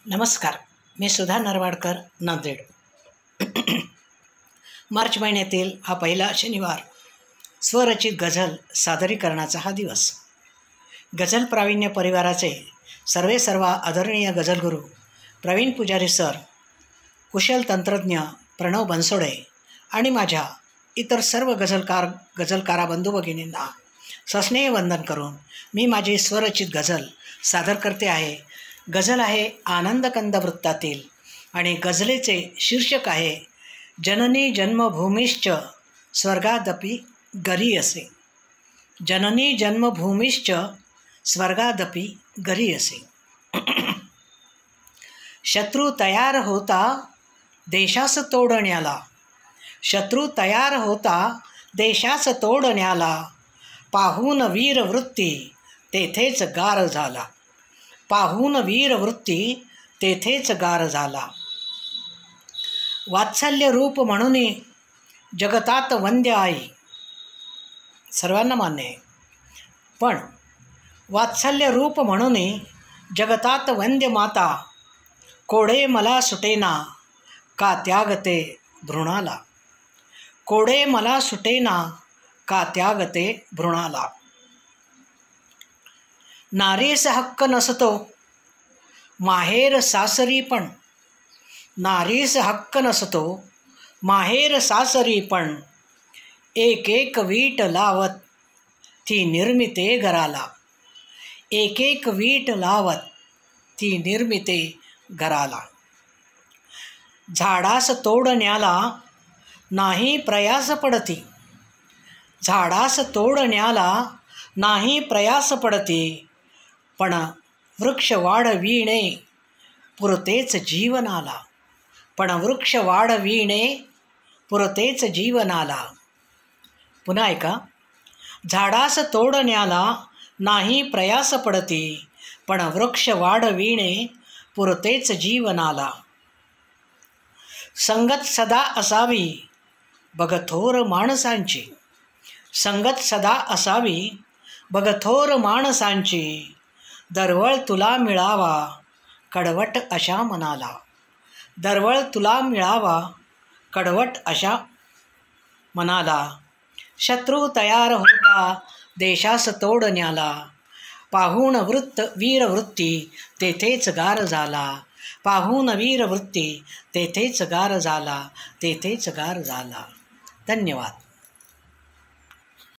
नमस्कार, मी सुधा नरवाडकर, नांदेड. मार्च महिन्यातील हा पहिला शनिवार स्वरचित गझल सादरीकरणाचा हा दिवस. गझल प्रावीण्य परिवाराचे सर्व आदरणीय गझलगुरू प्रवीण पुजारी सर, कुशल तंत्रज्ञ प्रणव बनसोडे आणि माझ्या इतर सर्व गझलकारा बंधू भगिनींना सस्नेह वंदन करून मी माझी स्वरचित गझल सादर करते आहे. गझल आहे आनंदकंद वृत्तातील आणि गझलेचे शीर्षक आहे जननी जन्मभूमीश्च स्वर्गादपि गरीयसे. जननी जन्मभूमीश्च स्वर्गादपि गरीयसे. शत्रू तयार होता देशास तोडण्याला, शत्रू तयार होता देशास तोडण्याला, पाहून वीरवृत्ती तेथेच गार झाला, पाहून वीरवृत्ती तेथेच गार झाला. वात्सल्य रूप म्हणून जगतात वंद्य आई, सर्वांना मान्य आहे, पण वात्सल्य रूप म्हणून जगतात वंद्य माता, कोडे मला सुटेना का त्यागते भ्रूणाला, कोडे मला सुटेना का त्यागते भ्रूणाला. नारीस हक्क नसतो माहेर सासरी पण, नारीस हक्क नसतो माहेर सासरी पण, एक एक वीट लावत ती निर्मिते घराला, एक एक वीट लावत ती निर्मिते घराला. झाडास तोडण्याला नाही प्रयास पडती, झाडास तोडण्याला नाही प्रयास पडती, पण वृक्ष वाढविणे पुरतेच जीवनाला, पण वृक्ष वाढविणे पुरतेच जीवनाला. पुन्हा ऐका. झाडास तोडण्याला नाही प्रयास पडती, पण वृक्ष वाढविणे पुरतेच जीवनाला. संगत सदा असावी बघ थोर माणसांची, संगत सदा असावी बघ थोर माणसांची, दरवळ तुला मिळावा कडवट अशा मनाला, दरवळ तुला मिळावा कडवट अशा मनाला. शत्रू तयार होता देशास तोडण्याला, पाहून वीरवृत्ती तेथेच गार झाला, पाहून वीरवृत्ती तेथेच गार झाला, तेथेच गार झाला. धन्यवाद.